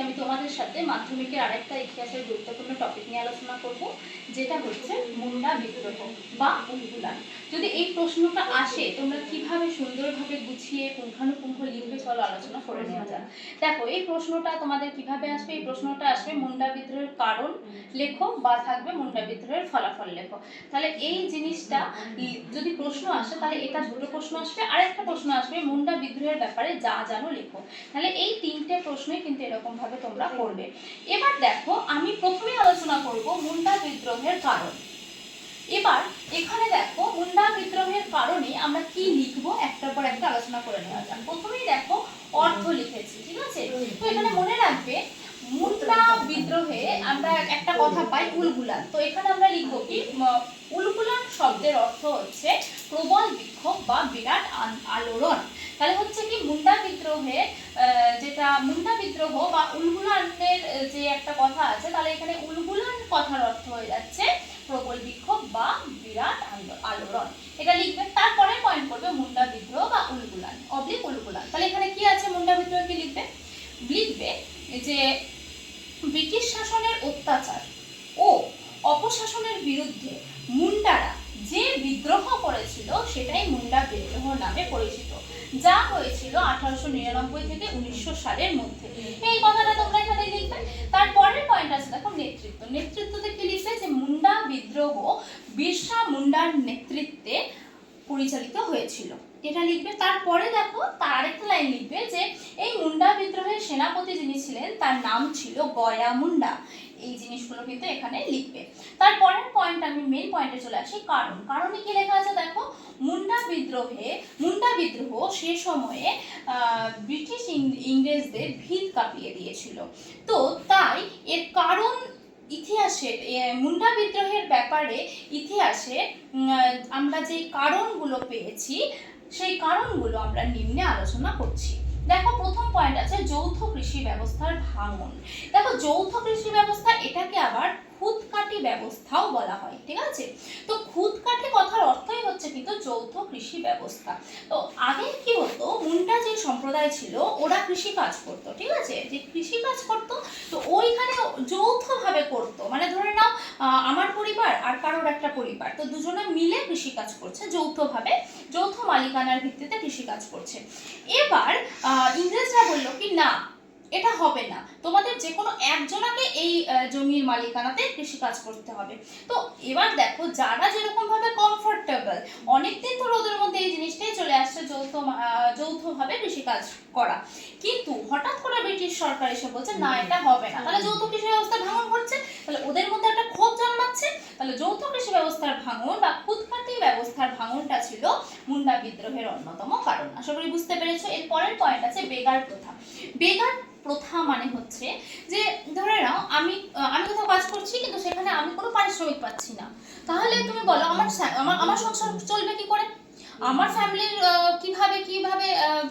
আমি তোমাদের সাথে মাধ্যমিকের আরেকটা ইতিহাসের গুরুত্বপূর্ণ টপিক নিয়ে আলোচনা করব, যেটা হচ্ছে মুন্ডা বিদ্রোহ বা উলগুলান। যদি এই প্রশ্নটা আসে তোমরা কিভাবে সুন্দরভাবে গুছিয়ে পুঙ্খানুপুঙ্খ লিখবে চলো আলোচনা করে নেওয়া যাক। দেখো এই প্রশ্নটা তোমাদের কিভাবে আসবে, এই প্রশ্নটা আসবে মুন্ডা বিদ্রোহের কারণ লেখো বা থাকবে মুন্ডা বিদ্রোহের ফলাফল লেখো। তাহলে এই জিনিসটা যদি প্রশ্ন আসে তাহলে এটা দুটো প্রশ্ন আসবে, আরেকটা প্রশ্ন আসবে মুন্ডা বিদ্রোহের ব্যাপারে যা জানো লেখো। তাহলে এই তিনটে প্রশ্নই কিন্তু এরকম ভাবে তোমরা করবে। এবার দেখো আমি প্রথমে আলোচনা করব মুন্ডা বিদ্রোহের কারণ। এবার এখানে দেখো মুন্ডা বিদ্রোহের কারণে আমরা কি লিখবো একটার পর একটা আলোচনা করে নেওয়া যাক। প্রথমেই দেখো অর্থ লিখেছি, ঠিক আছে। তো এখানে মনে রাখবে মুন্ডা বিদ্রোহে আমরা একটা কথা পাই উলগুলান। তো এখানে আমরা লিখবো কি উলগুলান শব্দের অর্থ হচ্ছে প্রবল বিক্ষোভ বা বিরাট আলোড়ন। তাহলে হচ্ছে কি মুন্ডা বিদ্রোহে যেটা মুন্ডা বিদ্রোহ বা উলগুলানের যে একটা কথা আছে, তাহলে এখানে উলগুলান কথার অর্থ হয়ে যাচ্ছে প্রবল বিক্ষোভ বা বিরাট আলোড়ন। এটা লিখবে। তারপরে পয়েন্ট করবে মুন্ডা বিদ্রোহ বা উলগুলান অবলিক উলগুলান। তাহলে এখানে কি আছে মুন্ডা বিদ্রোহ কি লিখবে? লিখবে যে ব্রিটিশ শাসনের অত্যাচার ও অপশাসনের বিরুদ্ধে মুন্ডারা যে বিদ্রোহ করেছিল সেটাই মুন্ডা বিদ্রোহ নামে পরিচিত, যা হয়েছিল 1899 থেকে 1900 সালের মধ্যে। এই কথাটা তোমরা এখানে লিখবে। তারপরের পয়েন্ট আছে দেখো নেতৃত্ব। নেতৃত্বতে কি লিখবে? যে মুন্ডা বিদ্রোহ বিরসা মুন্ডার নেতৃত্বে পরিচালিত হয়েছিল, এটা লিখবে। তারপরে দেখো তার আরেকটা লাইন লিখবে যে এই মুন্ডা বিদ্রোহের সেনাপতি যিনি ছিলেন তার নাম ছিল গয়া মুন্ডা। এই জিনিসগুলো কিন্তু এখানে লিখবে। তারপরের পয়েন্ট আমি মেইন পয়েন্টে চলে আসি কারণ। কারণে কি লেখা আছে দেখো মুন্ডা বিদ্রোহ সে সময়ে ব্রিটিশ ইংরেজদের ভিত কাঁপিয়ে দিয়েছিল। তো তাই এর কারণ ইতিহাসে মুন্ডা বিদ্রোহের ব্যাপারে ইতিহাসে আমরা যে কারণগুলো পেয়েছি সেই কারণগুলো আমরা নিম্নে আলোচনা করছি। দেখো প্রথম পয়েন্ট আছে যৌথ কৃষি ব্যবস্থার ভাঙন। দেখো যৌথ কৃষি ব্যবস্থা এটাকে আবার খুদকাঠি ব্যবস্থাও বলা হয়, ঠিক আছে। তো খুদকাঠি কথার অর্থই হচ্ছে কিন্তু যৌথ কৃষি ব্যবস্থা। তো আগে কি হতো মুন্ডা যে সম্প্রদায় ছিল ওরা কৃষি কাজ করতো, ঠিক আছে। যে কৃষি কাজ করতো তো ওইখানে যৌথভাবে করতো, মানে ধরে নাও আমার পরিবার আর কারোর একটা পরিবার, তো দুজনে মিলে কৃষি কাজ করছে যৌথভাবে, যৌথ মালিকানার ভিত্তিতে কৃষি কাজ করছে। এবার ইংরেজরা বললো কি না এটা হবে না, তোমাদের যে কোনো একজনাকে এই জমির মালিকানাতে কৃষি কাজ করতে হবে। তো এবার দেখো যারা যেরকম ভাবে কমফোর্টেবল, অনেকদিন ধরে ওদের মধ্যে এই জিনিসটাই চলে আসছে যৌথভাবে কৃষি কাজ করা, কিন্তু হঠাৎ করে ব্রিটিশ সরকার এসে বলছে না এটা হবে না। তাহলে যৌথ কৃষি ব্যবস্থা ভাঙন ঘটছে, তাহলে ওদের মধ্যে একটা ক্ষোভ জন্মাচ্ছে। তাহলে যৌথ কৃষি ব্যবস্থার ভাঙন বা খুদকাঠি ব্যবস্থার ভাঙনটা ছিল মুন্ডা বিদ্রোহের অন্যতম কারণ। আশা করি বুঝতে পেরেছো। এর পরের পয়েন্ট আছে বেগার প্রথা। বেগার প্রথা মানে হচ্ছে যে ধরে নাও আমি কোথাও কাজ করছি কিন্তু সেখানে আমি কোনো পারিশ্রমিক পাচ্ছি না, তাহলে তুমি বলো আমার সংসার চলবে কি করে, আমার ফ্যামিলির কিভাবে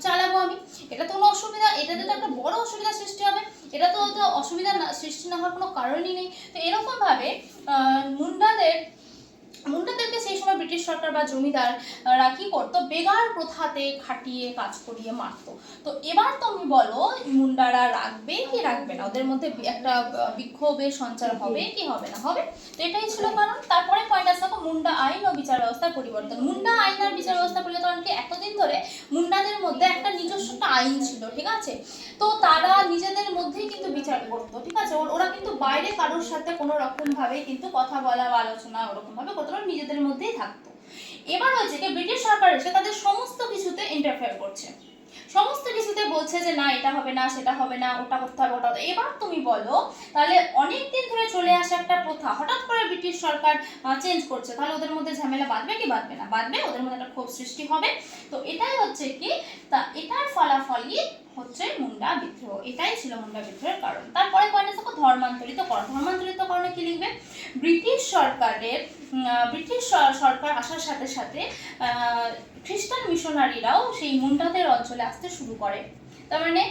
চালাবো আমি? এটা তো কোনো অসুবিধা, এটাতে তো একটা বড় অসুবিধা সৃষ্টি হবে। এটা তো অসুবিধা সৃষ্টি না হওয়ার কোনো কারণই নেই। তো এরকম ভাবে মুন্ডাদেরকে সেই সময় ব্রিটিশ সরকার বা জমিদাররা কি করতো বেগার প্রথাতে খাটিয়ে কাজ করিয়ে মারতো। তো এবার তুমি বলো মুন্ডারা রাখবে কি রাখবে না, ওদের মধ্যে একটা বিক্ষোভের সঞ্চার হবে কি হবে না? হবে। তো এটাই ছিল কারণ। তারপরে পয়েন্ট আছে মুন্ডা আইন ও বিচার ব্যবস্থার পরিবর্তন। মুন্ডা আইন আর বিচার ব্যবস্থা পরিবর্তন কি এতদিন ধরে মুন্ডাদের মধ্যে একটা নিজস্ব একটা আইন ছিল, ঠিক আছে। তো তারা নিজেদের মধ্যেই কিন্তু বিচার করতো, ঠিক আছে। ওরা কিন্তু বাইরে কারোর সাথে কোনো রকম ভাবে কিন্তু কথা বলা বা আলোচনা ওরকম ভাবে করতো, নিজেদের মধ্যেই থাকতো। এবার হচ্ছে কি ব্রিটিশ সরকার এসে তাদের সমস্ত কিছুতে ইন্টারফেয়ার করছে, সমস্ত কিছুতে বলছে যে না এটা হবে না সেটা হবে না, ওটা করতে হবে ওটা। এবার তুমি বলো তাহলে অনেকদিন ধরে চলে আসে একটা প্রথা হঠাৎ করে ব্রিটিশ সরকার চেঞ্জ করছে, তাহলে ওদের মধ্যে ঝামেলা বাঁধবে কি বাঁধবে না? বাঁধবে, ওদের মধ্যে একটা ক্ষোভ সৃষ্টি হবে। তো এটাই হচ্ছে কি তা এটার ফলাফলই হচ্ছে মুন্ডা বিদ্রোহ। এটাই ছিল মুন্ডা বিদ্রোহের কারণ। তারপরে পয়েন্ট আছে ধর্মান্তরিতকরণ। ধর্মান্তরিতকরণে কি লিখবে? ব্রিটিশ সরকার আসার সাথে সাথে খ্রিস্টান মিশনারিরাও সেই মুন্ডাদের অঞ্চলে আসতে শুরু করে। তার মানে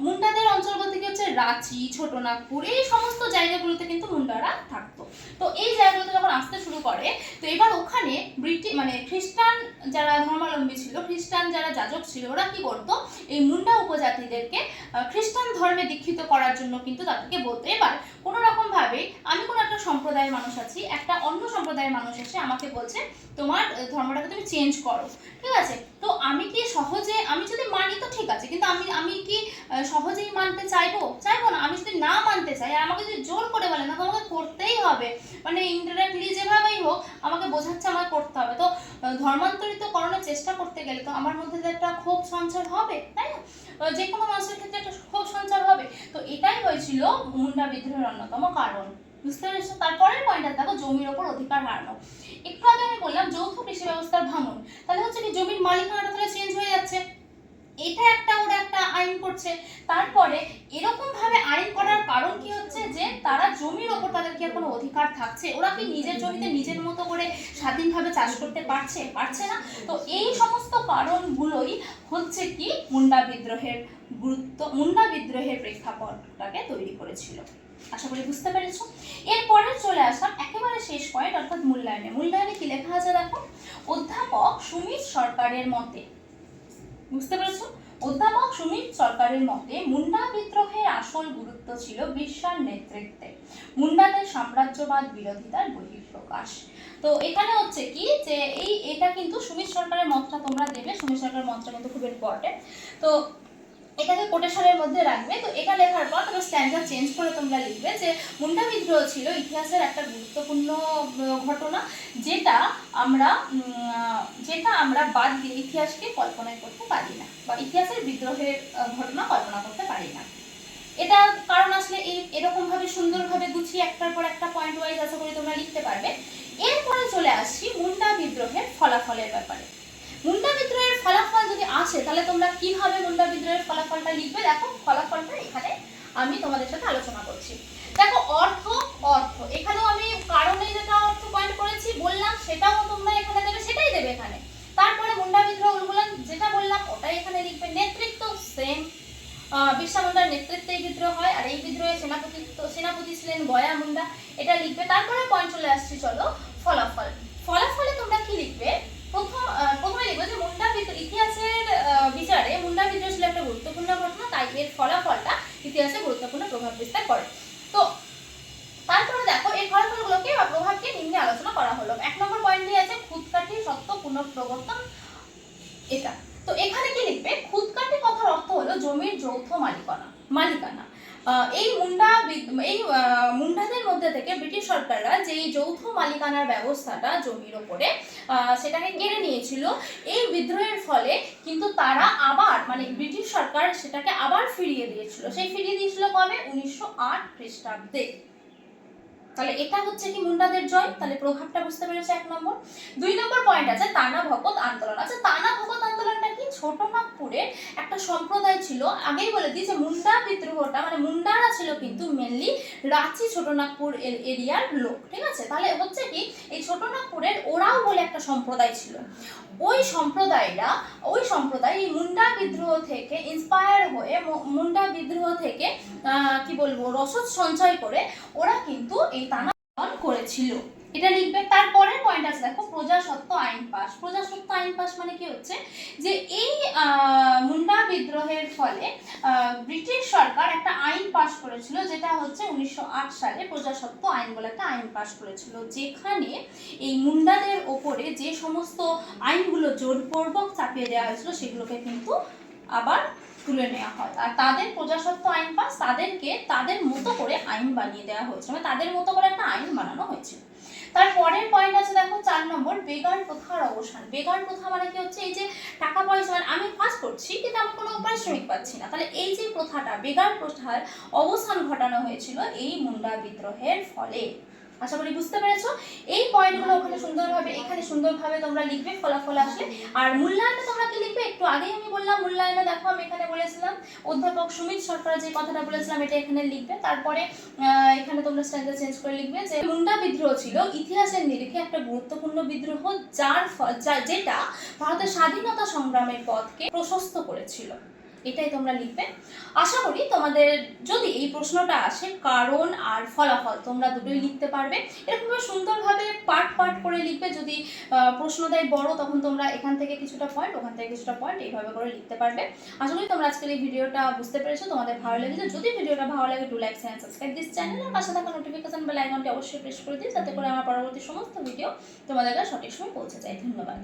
মুন্ডাদের অঞ্চল বলতে কি হচ্ছে রাঁচি, ছোটনাগপুর, এই সমস্ত জায়গাগুলোতে কিন্তু মুন্ডারা থাকতো। তো এই জায়গাগুলোতে যখন আসতে শুরু করে, তো এবার ওখানে খ্রিস্টান যারা ধর্মাবলম্বী ছিল, খ্রিস্টান যারা যাজক ছিল, ওরা কি করতো, এই মুন্ডা উপজাতিদেরকে খ্রিস্টান ধর্মে দীক্ষিত করার জন্য কিন্তু তাদেরকে বলতো। এবার কোনো রকম ভাবে আমি কোনো একটা সম্প্রদায়ের মানুষ আছি, একটা অন্য সম্প্রদায়ের মানুষ এসে আমাকে বলছে তোমার ধর্মটাকে তুমি চেঞ্জ করো, ঠিক আছে। তো আমি কি সহজে, আমি যদি মানি তো ঠিক আছে, কিন্তু আমি কি সহজেই মানতে চাইবো না। আমি যদি না মানতে চাই আর আমাকে যদি জোর করে বলে না, তো আমাকে করতেই হবে, মানে ইনডাইরেক্টলি যেভাবেই হোক আমাকে বোঝাচ্ছে আমাকে করতে হবে। তো ধর্মান্তরিত করানোর চেষ্টা করতে গেলে তো আমার মধ্যে একটা ক্ষোভ সঞ্চার হবে, তাই না? যে কোনো মানুষের ক্ষেত্রে একটা ক্ষোভ সঞ্চার হবে। তো এটাই হয়েছিল মুন্ডা বিদ্রোহের অন্যতম কারণ, বুঝতে পেরেছো? তারপরের পয়েন্টটা দেখো, জমির ওপর অধিকার হারানো। একটু আগে আমি বললাম যৌথ কৃষি ব্যবস্থার ভাঙন, তাহলে হচ্ছে কি জমির মালিকানাটা তাহলে চেঞ্জ হয়ে যাচ্ছে, এটা ওরা একটা আইন করছে। তারপরে এরকম ভাবে আইন করার কারণ কি হচ্ছে, যে তারা জমির ওপর তাদের কি কোনো অধিকার থাকছে? ওরা কি নিজের জমিতে নিজের মতো করে স্বাধীনভাবে চাষ করতে পারছে না? তো এই সমস্ত কারণগুলোই হচ্ছে কি মুন্ডা বিদ্রোহের প্রেক্ষাপটটাকে তৈরি করেছিল। আশা করি বুঝতে পেরেছো। এরপরে চলে আসলাম একেবারে শেষ পয়েন্ট, অর্থাৎ মূল্যায়নে কি লেখা আছে দেখো, অধ্যাপক সুমিত সরকারের মতে, বুঝতে পেরেছো, অধ্যাপক সুমিত সরকারের মতে মুন্ডা বিদ্রোহের আসল গুরুত্ব ছিল বিশ্বের নেতৃত্বে মুন্ডাদের সাম্রাজ্যবাদ বিরোধিতার বহিঃপ্রকাশ। তো এখানে হচ্ছে কি, যে এটা কিন্তু সুমিত সরকারের মতটা তোমরা দেবে, সুমিত সরকারের মতটা কিন্তু খুব ইম্পর্টেন্ট। তো এটাকে কোটেশনের মধ্যে রাখবে। তো এটা লেখার পর তবে স্ট্যান্ডার চেঞ্জ করে তোমরা লিখবে যে মুন্ডা বিদ্রোহ ছিল ইতিহাসের একটা গুরুত্বপূর্ণ ঘটনা, যেটা আমরা বাদ দিয়ে ইতিহাসকে কল্পনা করতে পারি না, বা ইতিহাসের বিদ্রোহের ঘটনা কল্পনা করতে পারি না। এটা কারণ আসলে এরকম ভাবে সুন্দরভাবে গুছিয়ে একটার পর একটা পয়েন্ট ওয়াইজ আশা করি তোমরা লিখতে পারবে। এরপরে চলে আসছি মুন্ডা বিদ্রোহের ফলাফলের ব্যাপারে। মুন্ডা বিদ্রোহের ফলাফল যদি আসে, তাহলে তোমরা কিভাবে মুন্ডা বিদ্রোহের ফলাফলটা লিখবে, দেখো ফলাফলটা এখানে আমি তোমাদের সাথে আলোচনা করছি। দেখো অর্থ, এখানেও আমি কারণে যেটা অর্থ পয়েন্ট করেছি বললাম, সেটাও তোমরা এখানে দেবে, সেটাই দেবে এখানে। তারপরে মুন্ডা বিদ্রোহ উন্মূলন যেটা বললাম ওটাই এখানে লিখবে। নেতৃত্ব সেম, বিরসা মুন্ডার নেতৃত্বে এই বিদ্রোহ হয়, আর এই বিদ্রোহে সেনাপতি ছিলেন গয়া মুন্ডা, এটা লিখবে। তারপরে পয়েন্ট চলে আসছি, চলো ফলাফলে তোমরা কি লিখবে, প্রথমে লিখবে যে মুন্ডা বিদ্রোহ ইতিহাসের বিচারে মুন্ডা বিদ্রোহ ছিল একটা গুরুত্বপূর্ণ ঘটনা, তাই এর ফলাফলটা ইতিহাসে গুরুত্বপূর্ণ প্রভাব বিস্তার করে। তো তারপরে দেখো এই ফলাফলগুলোকে বা প্রভাবকে নিম্নে আলোচনা করা হলো। 1 নম্বর পয়েন্ট দিয়ে আছে খুঁতকাঠি সত্য পুনঃপ্রবর্তন, এটা। তো এখানে কি লিখবে, খুঁতকাঠি কথার অর্থ হলো জমির যৌথ মালিকানা। এই মুন্ডাদের মধ্যে থেকে ব্রিটিশ সরকাররা যে যৌথ মালিকানার ব্যবস্থাটা জমির ওপরে সেটাকে কেড়ে নিয়েছিল, এই বিদ্রোহের ফলে কিন্তু তারা আবার ব্রিটিশ সরকার সেটাকে আবার ফিরিয়ে দিয়েছিল। ফিরিয়ে দিয়েছিল কবে, 1908 খ্রিস্টাব্দে। তাহলে এটা হচ্ছে কি মুন্ডাদের জয়, তাহলে প্রভাবটা বুঝতে পেরেছে 1 নম্বর। 2 নম্বর পয়েন্ট আছে তানা ভকত আন্দোলন। আচ্ছা, তানা ভকত আন্দোলনটা কি, ছোটনাগপুরের একটা সম্প্রদায় ছিল, আগেই বলে দিই যে মুন্ডা বিদ্রোহটা মুন্ডারা ছিল কিন্তু মেনলি রাঁচি ছোটনাগপুর এরিয়ার লোক, ঠিক আছে। তাহলে হচ্ছে কি এই ছোটনাগপুরের ওরাও বলে একটা সম্প্রদায় ছিল, ওই সম্প্রদায় এই মুন্ডা বিদ্রোহ থেকে ইন্সপায়ার হয়ে, মুন্ডা বিদ্রোহ থেকে কি বলবো রসদ সঞ্চয় করে ওরা কিন্তু এই তানা করেছিল, এটা লিখবে। তারপরের পয়েন্ট আছে দেখো প্রজাসত্ব আইন পাস মানে কি হচ্ছে, যে এই মুন্ডা বিদ্রোহের ফলে ব্রিটিশ সরকার একটা আইন পাস করেছিল, যেটা হচ্ছে 1908 সালে প্রজাসত্ব আইন বলে একটা আইন পাস করেছিল, যেখানে এই মুন্ডাদের ওপরে যে সমস্ত আইনগুলো জোরপূর্বক চাপিয়ে দেওয়া হয়েছিল সেগুলোকে কিন্তু আবার তুলে নেওয়া হয়, আর তাদের প্রজাসত্ব আইন পাস তাদেরকে তাদের মতো করে আইন বানিয়ে দেওয়া হয়েছে, তাদের মতো করে একটা আইন বানানো হয়েছিল। তারপরের পয়েন্ট আছে দেখো 4 নম্বর বেগার প্রথার অবসান। বেগার প্রথা মানে কি হচ্ছে, এই যে টাকা পয়সা আমি কাজ করছি কিন্তু আমি কোনো পারিশ্রমিক পাচ্ছি না, তাহলে এই যে প্রথাটা বেগার প্রথার অবসান ঘটানো হয়েছিল এই মুন্ডা বিদ্রোহের ফলে। আশা করি বুঝতে পেরেছো। এই পয়েন্টগুলো এখানে সুন্দরভাবে তোমরা লিখবে ফলাফল আসলে। আর মূল্যায়নে তোমরা কি লিখবে, একটু আগেই আমি বললাম মূল্যায়নে দেখো আমি এখানে বলেছিলাম অধ্যাপক সুমিত সরকার যে কথাটা বলেছিলাম এটা এখানে লিখবে। তারপরে এখানে তোমরা স্ট্যান্ডার্ড চেঞ্জ করে লিখবে যে মুন্ডা বিদ্রোহ ছিল ইতিহাসের নিরিখে একটা গুরুত্বপূর্ণ বিদ্রোহ, যেটা ভারতের স্বাধীনতা সংগ্রামের পথকে প্রশস্ত করেছিল। এটাই তোমরা লিখবে। আশা করি তোমাদের যদি এই প্রশ্নটা আসে কারণ আর ফলাফল তোমরা দুটোই লিখতে পারবে। এরকমভাবে সুন্দরভাবে পার্ট পার্ট করে লিখবে। যদি প্রশ্ন দেয় বড় তখন তোমরা এখান থেকে কিছুটা পয়েন্ট, ওখান থেকে কিছুটা পয়েন্ট, এইভাবে করে লিখতে পারবে। আশা করি তোমরা আজকের এই ভিডিওটা বুঝতে পেরেছো, তোমাদের ভালো লেগেছে। যদি ভিডিওটা ভালো লাগে do like channel, subscribe this channel, আর পাশে থাকা নোটিফিকেশন বেল আইকনটি অবশ্যই প্রেস করে দিও যাতে করে আমার পরবর্তী সমস্ত ভিডিও তোমাদের কাছে সঠিক সময় পৌঁছে যায়। ধন্যবাদ।